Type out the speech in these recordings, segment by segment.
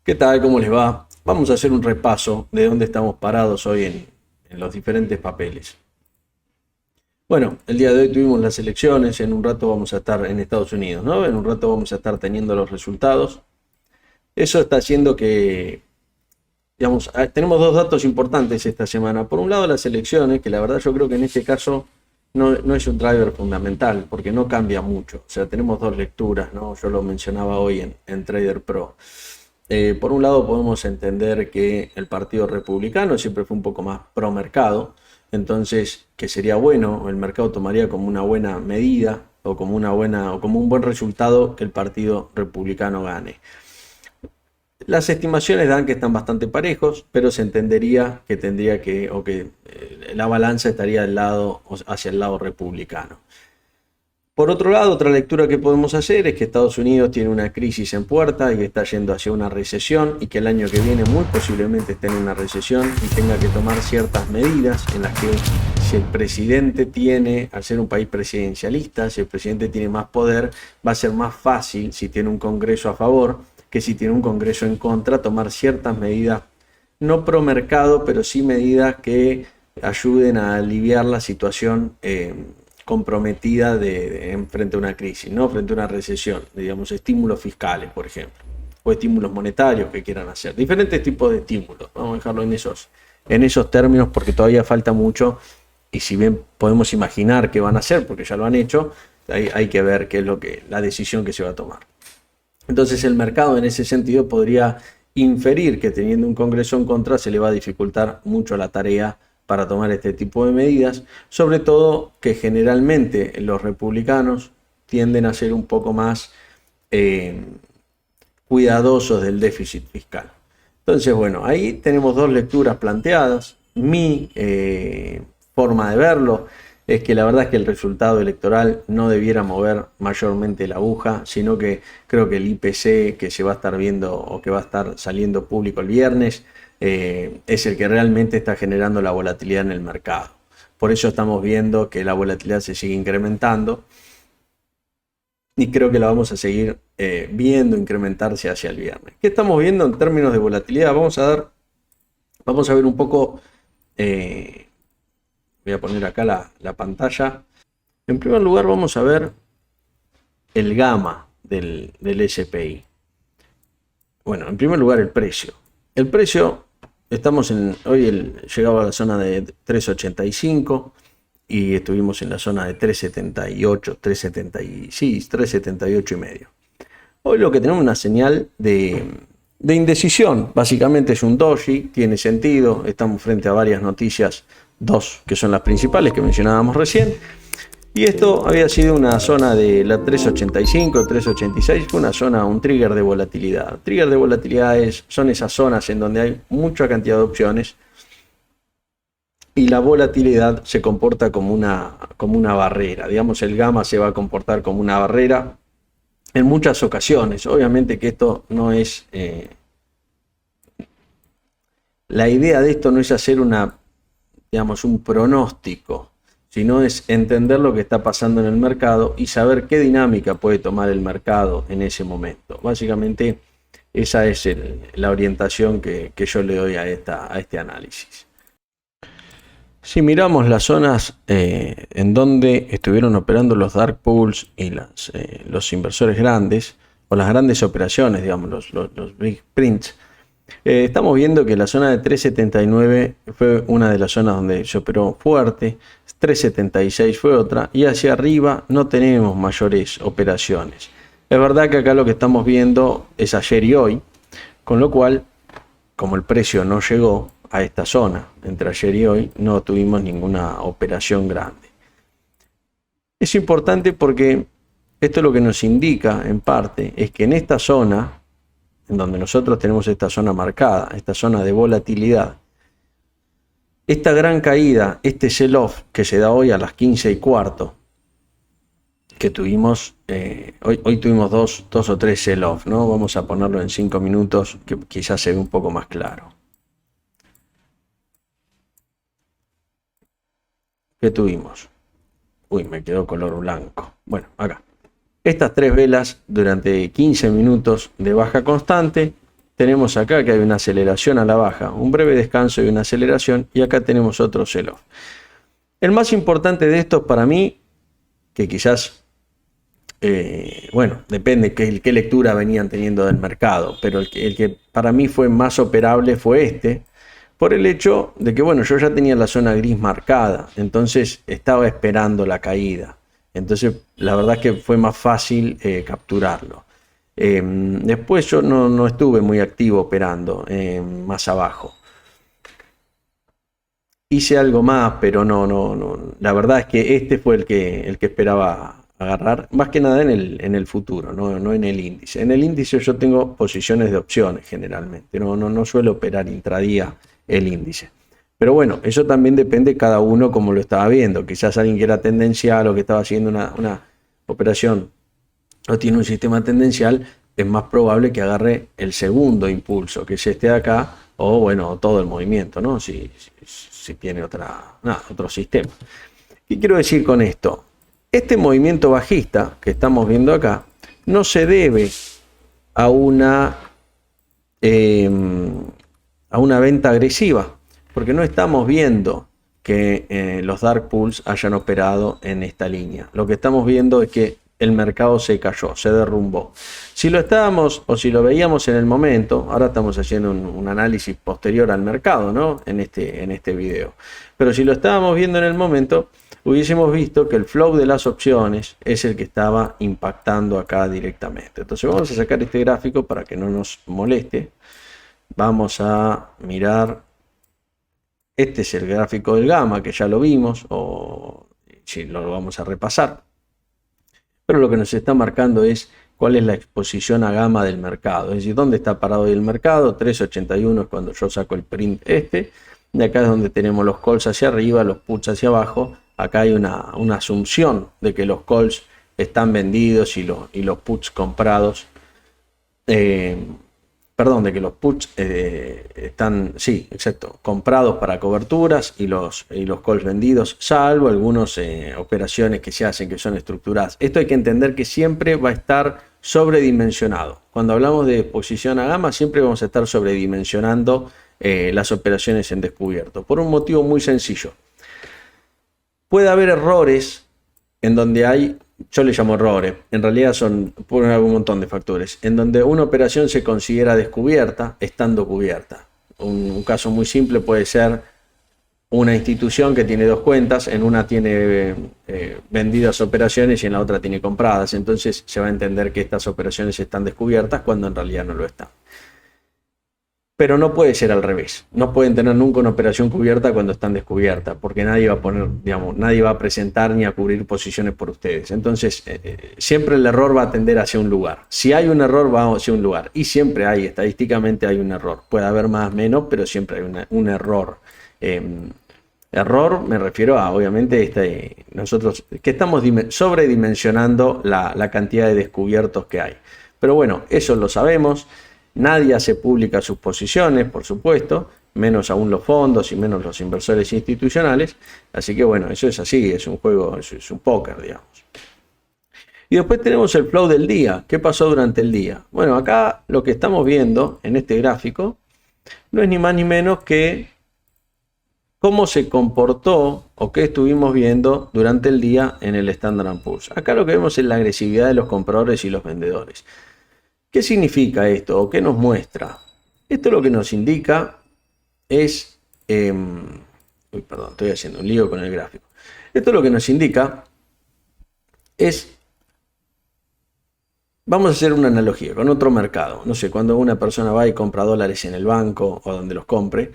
¿Qué tal? ¿Cómo les va? Vamos a hacer un repaso de dónde estamos parados hoy en los diferentes papeles. Bueno, el día de hoy tuvimos las elecciones, en un rato vamos a estar en Estados Unidos, ¿no? En un rato vamos a estar teniendo los resultados. Eso está haciendo que, digamos, tenemos dos datos importantes esta semana. Por un lado, las elecciones, que la verdad yo creo que en este caso no es un driver fundamental, porque no cambia mucho. O sea, tenemos dos lecturas, ¿no? Yo lo mencionaba hoy en Trader Pro. Por un lado podemos entender que el Partido Republicano siempre fue un poco más pro mercado, entonces que sería bueno, el mercado tomaría como una buena medida o como un buen resultado que el Partido Republicano gane. Las estimaciones dan que están bastante parejos, pero se entendería que tendría que, o que la balanza estaría hacia el lado republicano. Por otro lado, otra lectura que podemos hacer es que Estados Unidos tiene una crisis en puerta y que está yendo hacia una recesión y que el año que viene muy posiblemente esté en una recesión y tenga que tomar ciertas medidas en las que si el presidente tiene, al ser un país presidencialista, si el presidente tiene más poder, va a ser más fácil si tiene un Congreso a favor que si tiene un Congreso en contra, tomar ciertas medidas, no pro mercado, pero sí medidas que ayuden a aliviar la situación comprometida frente a una crisis, ¿no? Frente a una recesión, digamos, estímulos fiscales, por ejemplo, o estímulos monetarios que quieran hacer, diferentes tipos de estímulos, vamos a dejarlo en esos términos porque todavía falta mucho y si bien podemos imaginar qué van a hacer, porque ya lo han hecho, hay que ver qué es la decisión que se va a tomar. Entonces el mercado en ese sentido podría inferir que teniendo un Congreso en contra se le va a dificultar mucho la tarea para tomar este tipo de medidas, sobre todo que generalmente los republicanos tienden a ser un poco más cuidadosos del déficit fiscal. Entonces, bueno, ahí tenemos dos lecturas planteadas. Mi forma de verlo es que la verdad es que el resultado electoral no debiera mover mayormente la aguja, sino que creo que el IPC que se va a estar viendo o que va a estar saliendo público el viernes es el que realmente está generando la volatilidad en el mercado. Por eso estamos viendo que la volatilidad se sigue incrementando y creo que la vamos a seguir viendo incrementarse hacia el viernes. ¿Qué estamos viendo en términos de volatilidad? Vamos a ver un poco, voy a poner acá la pantalla. En primer lugar vamos a ver el gamma del SPI. Bueno, en primer lugar el precio. El precio, hoy llegaba a la zona de 3.85 y estuvimos en la zona de 3.78, 3.78 y medio. Hoy lo que tenemos es una señal de indecisión, básicamente es un doji, tiene sentido, estamos frente a varias noticias, dos que son las principales que mencionábamos recién, y esto había sido una zona de la 3.85, 3.86, fue una zona, un trigger de volatilidad. Trigger de volatilidad son esas zonas en donde hay mucha cantidad de opciones y la volatilidad se comporta como una barrera. Digamos, el gamma se va a comportar como una barrera en muchas ocasiones. Obviamente que esto no es... la idea de esto no es hacer un pronóstico, sino es entender lo que está pasando en el mercado y saber qué dinámica puede tomar el mercado en ese momento. Básicamente esa es la orientación que yo le doy a este análisis. Si miramos las zonas en donde estuvieron operando los dark pools y los inversores grandes, o las grandes operaciones, digamos, los big prints, estamos viendo que la zona de 3.79 fue una de las zonas donde se operó fuerte, 3.76 fue otra, y hacia arriba no tenemos mayores operaciones. Es verdad que acá lo que estamos viendo es ayer y hoy, con lo cual, como el precio no llegó a esta zona entre ayer y hoy, no tuvimos ninguna operación grande. Es importante porque esto lo que nos indica en parte es que en esta zona, en donde nosotros tenemos esta zona marcada, esta zona de volatilidad, esta gran caída, este sell-off que se da hoy a las 15:15, que tuvimos, hoy tuvimos dos o tres sell-off, ¿no? Vamos a ponerlo en 5 minutos, que quizás se ve un poco más claro. ¿Qué tuvimos? Uy, me quedó color blanco. Bueno, acá. Estas tres velas durante 15 minutos de baja constante, tenemos acá que hay una aceleración a la baja, un breve descanso y una aceleración, y acá tenemos otro sell-off. El más importante de estos para mí, que quizás, bueno, depende qué lectura venían teniendo del mercado, pero el que para mí fue más operable fue este, por el hecho de que, bueno, yo ya tenía la zona gris marcada, entonces estaba esperando la caída. Entonces, la verdad es que fue más fácil capturarlo. Después yo no estuve muy activo operando más abajo. Hice algo más, pero no. La verdad es que este fue el que esperaba agarrar, más que nada en el futuro, no en el índice. En el índice yo tengo posiciones de opciones generalmente, no suelo operar intradía el índice. Pero bueno, eso también depende de cada uno como lo estaba viendo. Quizás alguien que era tendencial o que estaba haciendo una operación o tiene un sistema tendencial, es más probable que agarre el segundo impulso, que es este de acá, o bueno, todo el movimiento, ¿no? Si tiene otro sistema. ¿Qué quiero decir con esto? Este movimiento bajista que estamos viendo acá no se debe a una venta agresiva, porque no estamos viendo que los dark pools hayan operado en esta línea. Lo que estamos viendo es que el mercado se cayó, se derrumbó. Si lo estábamos o si lo veíamos en el momento, ahora estamos haciendo un análisis posterior al mercado, ¿no? En este video. Pero si lo estábamos viendo en el momento, hubiésemos visto que el flow de las opciones es el que estaba impactando acá directamente. Entonces vamos a sacar este gráfico para que no nos moleste. Vamos a mirar. Este es el gráfico del gamma, que ya lo vimos, o si lo vamos a repasar. Pero lo que nos está marcando es cuál es la exposición a gamma del mercado. Es decir, dónde está parado hoy el mercado. 381 es cuando yo saco el print este. De acá es donde tenemos los calls hacia arriba, los puts hacia abajo. Acá hay una asunción de que los calls están vendidos y los puts comprados. Perdón, de que los puts están, sí, exacto, comprados para coberturas y los calls vendidos, salvo algunas operaciones que se hacen que son estructuradas. Esto hay que entender que siempre va a estar sobredimensionado. Cuando hablamos de exposición a gamma, siempre vamos a estar sobredimensionando las operaciones en descubierto, por un motivo muy sencillo. Puede haber errores en donde hay, yo le llamo errores, en realidad son por un montón de factores, en donde una operación se considera descubierta estando cubierta. Un caso muy simple puede ser una institución que tiene dos cuentas, en una tiene vendidas operaciones y en la otra tiene compradas, entonces se va a entender que estas operaciones están descubiertas cuando en realidad no lo están. Pero no puede ser al revés. No pueden tener nunca una operación cubierta cuando están descubiertas, porque nadie va a poner, digamos, nadie va a presentar ni a cubrir posiciones por ustedes. Entonces, siempre el error va a tender hacia un lugar. Si hay un error, va hacia un lugar. Y siempre hay, estadísticamente hay un error. Puede haber más, menos, pero siempre hay un error. Error me refiero a, obviamente, nosotros que estamos sobredimensionando la cantidad de descubiertos que hay. Pero bueno, eso lo sabemos. Nadie hace pública sus posiciones, por supuesto, menos aún los fondos y menos los inversores institucionales. Así que bueno, eso es así, es un juego, es un póker, digamos. Y después tenemos el flow del día. ¿Qué pasó durante el día? Bueno, acá lo que estamos viendo en este gráfico no es ni más ni menos que cómo se comportó o qué estuvimos viendo durante el día en el Standard & Poor's. Acá lo que vemos es la agresividad de los compradores y los vendedores. ¿Qué significa esto o qué nos muestra? Esto lo que nos indica es... perdón, estoy haciendo un lío con el gráfico. Esto lo que nos indica es... Vamos a hacer una analogía con otro mercado. No sé, cuando una persona va y compra dólares en el banco o donde los compre,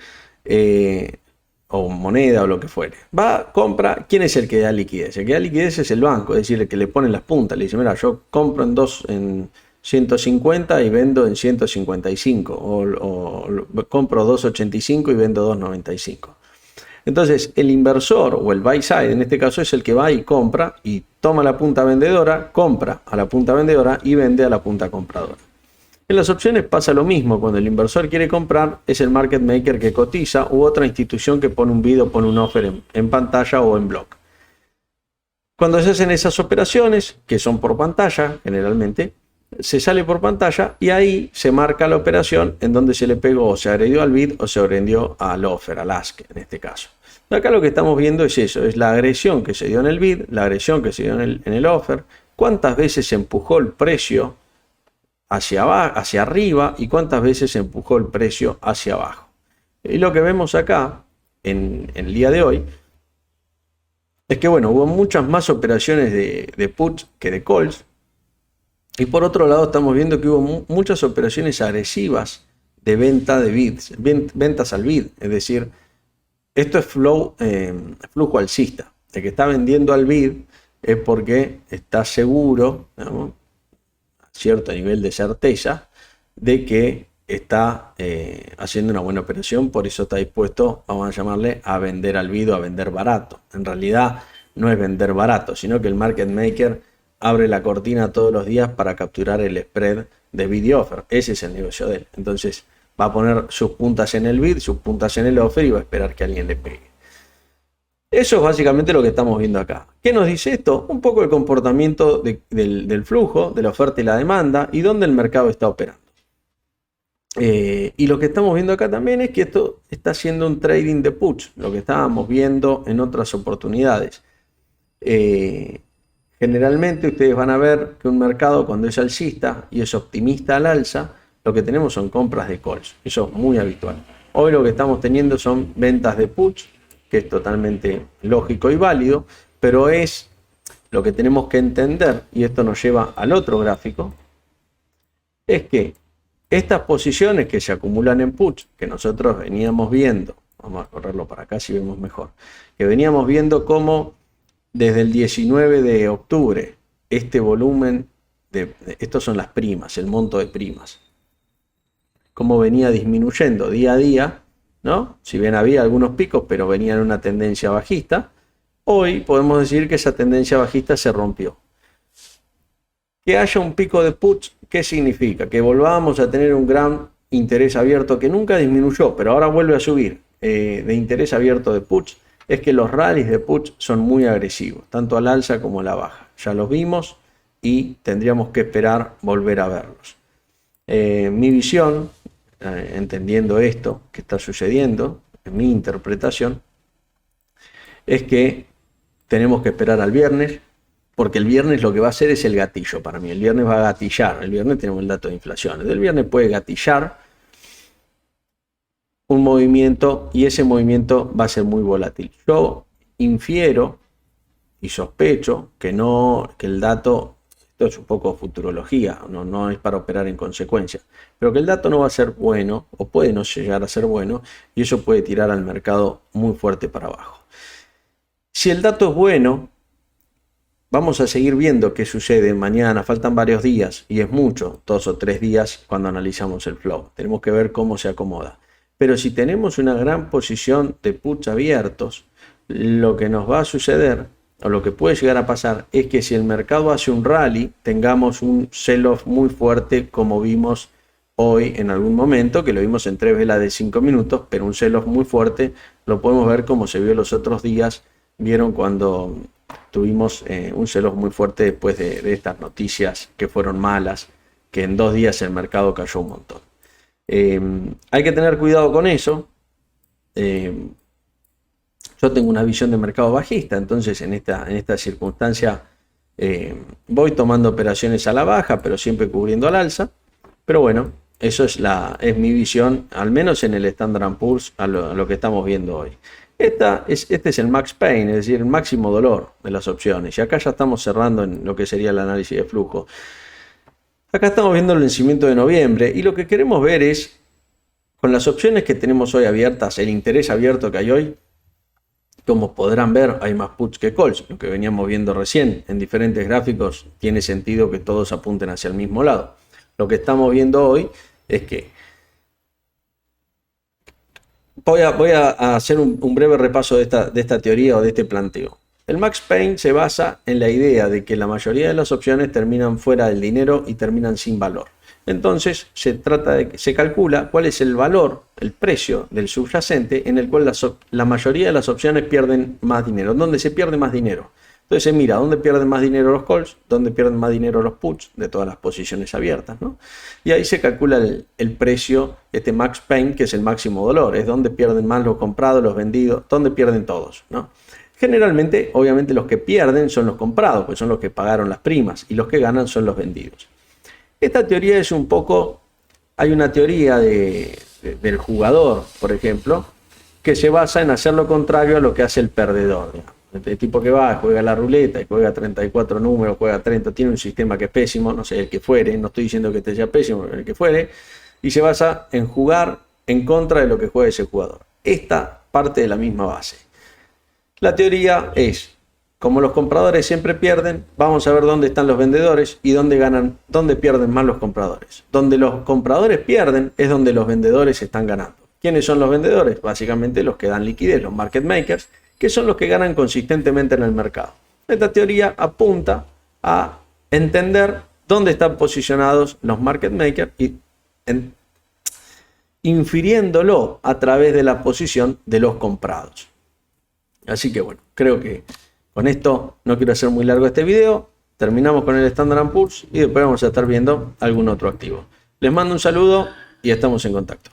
o moneda o lo que fuere. Va, compra, ¿quién es el que da liquidez? El que da liquidez es el banco, es decir, el que le pone las puntas. Le dice, mira, yo compro en 150 y vendo en 155, o compro 2.85 y vendo 2.95. Entonces el inversor o el buy side en este caso es el que va y compra y toma la punta vendedora, compra a la punta vendedora y vende a la punta compradora. En las opciones pasa lo mismo. Cuando el inversor quiere comprar, es el market maker que cotiza u otra institución que pone un bid o pone un offer en pantalla o en block. Cuando se hacen esas operaciones, que son por pantalla generalmente, se sale por pantalla y ahí se marca la operación en donde se le pegó o se agredió al bid o se agredió al offer, al ask en este caso. Acá lo que estamos viendo es eso, es la agresión que se dio en el bid, la agresión que se dio en el offer, cuántas veces se empujó el precio hacia abajo, hacia arriba y cuántas veces se empujó el precio hacia abajo. Y lo que vemos acá en el día de hoy es que bueno, hubo muchas más operaciones de puts que de calls. Y por otro lado estamos viendo que hubo muchas operaciones agresivas de venta de bids, ventas al bid. Es decir, esto es flujo alcista. El que está vendiendo al bid es porque está seguro, digamos, a cierto nivel de certeza, de que está haciendo una buena operación. Por eso está dispuesto, vamos a llamarle, a vender al bid o a vender barato. En realidad no es vender barato, sino que el market maker abre la cortina todos los días para capturar el spread de bid y offer. Ese es el negocio de él. Entonces va a poner sus puntas en el bid, sus puntas en el offer y va a esperar que alguien le pegue. Eso es básicamente lo que estamos viendo acá. ¿Qué nos dice esto? Un poco el comportamiento del flujo, de la oferta y la demanda y dónde el mercado está operando. Y lo que estamos viendo acá también es que esto está haciendo un trading de puts, lo que estábamos viendo en otras oportunidades. Generalmente ustedes van a ver que un mercado cuando es alcista y es optimista al alza, lo que tenemos son compras de calls. Eso es muy habitual. Hoy lo que estamos teniendo son ventas de puts, que es totalmente lógico y válido, pero es lo que tenemos que entender, y esto nos lleva al otro gráfico, es que estas posiciones que se acumulan en puts, que nosotros veníamos viendo, vamos a correrlo para acá si vemos mejor, que veníamos viendo cómo desde el 19 de octubre, este volumen, estos son las primas, el monto de primas, cómo venía disminuyendo día a día, ¿no? Si bien había algunos picos, pero venía en una tendencia bajista, hoy podemos decir que esa tendencia bajista se rompió. Que haya un pico de puts, ¿qué significa? Que volvamos a tener un gran interés abierto que nunca disminuyó, pero ahora vuelve a subir, de interés abierto de puts. Es que los rallies de puts son muy agresivos, tanto al alza como a la baja. Ya los vimos y tendríamos que esperar volver a verlos. Mi visión, entendiendo esto que está sucediendo, en mi interpretación, es que tenemos que esperar al viernes, porque el viernes lo que va a hacer es el gatillo para mí. El viernes va a gatillar, el viernes tenemos el dato de inflación. El viernes puede gatillar un movimiento y ese movimiento va a ser muy volátil. Yo infiero y sospecho que el dato, esto es un poco futurología, no es para operar en consecuencia, pero que el dato no va a ser bueno o puede no llegar a ser bueno y eso puede tirar al mercado muy fuerte para abajo. Si el dato es bueno, vamos a seguir viendo qué sucede mañana. Faltan varios días y es mucho, 2 o 3 días cuando analizamos el flow. Tenemos que ver cómo se acomoda. Pero si tenemos una gran posición de puts abiertos, lo que nos va a suceder, o lo que puede llegar a pasar, es que si el mercado hace un rally, tengamos un sell-off muy fuerte como vimos hoy en algún momento, que lo vimos en 3 velas de 5 minutos, pero un sell-off muy fuerte lo podemos ver como se vio los otros días. Vieron cuando tuvimos un sell-off muy fuerte después de estas noticias que fueron malas, que en 2 días el mercado cayó un montón. Hay que tener cuidado con eso. Yo tengo una visión de mercado bajista, entonces en esta circunstancia voy tomando operaciones a la baja, pero siempre cubriendo al alza. Pero bueno, eso es mi visión, al menos en el Standard & Poor's, a lo que estamos viendo hoy. Este es el max pain, es decir, el máximo dolor de las opciones. Y acá ya estamos cerrando en lo que sería el análisis de flujo. Acá estamos viendo el vencimiento de noviembre y lo que queremos ver es, con las opciones que tenemos hoy abiertas, el interés abierto que hay hoy, como podrán ver, hay más puts que calls. Lo que veníamos viendo recién en diferentes gráficos tiene sentido que todos apunten hacia el mismo lado. Lo que estamos viendo hoy es que voy a hacer un breve repaso de esta teoría o de este planteo. El max pain se basa en la idea de que la mayoría de las opciones terminan fuera del dinero y terminan sin valor. Entonces se calcula cuál es el valor, el precio del subyacente en el cual la mayoría de las opciones pierden más dinero. ¿Dónde se pierde más dinero? Entonces se mira dónde pierden más dinero los calls, dónde pierden más dinero los puts de todas las posiciones abiertas, ¿no? Y ahí se calcula el precio, este max pain, que es el máximo dolor, es donde pierden más los comprados, los vendidos, donde pierden todos, ¿no? Generalmente, obviamente, los que pierden son los comprados, pues son los que pagaron las primas, y los que ganan son los vendidos. Esta teoría es un poco, hay una teoría del jugador, por ejemplo, que se basa en hacer lo contrario a lo que hace el perdedor, digamos. El tipo que va, juega la ruleta y juega 34 números, juega 30, tiene un sistema que es pésimo, no sé, el que fuere, no estoy diciendo que este sea pésimo, el que fuere, y se basa en jugar en contra de lo que juega ese jugador. Esta parte de la misma base. La teoría es, como los compradores siempre pierden, vamos a ver dónde están los vendedores y dónde pierden más los compradores. Donde los compradores pierden es donde los vendedores están ganando. ¿Quiénes son los vendedores? Básicamente los que dan liquidez, los market makers, que son los que ganan consistentemente en el mercado. Esta teoría apunta a entender dónde están posicionados los market makers y infiriéndolo a través de la posición de los comprados. Así que bueno, creo que con esto no quiero hacer muy largo este video. Terminamos con el Standard & Poor's y después vamos a estar viendo algún otro activo. Les mando un saludo y estamos en contacto.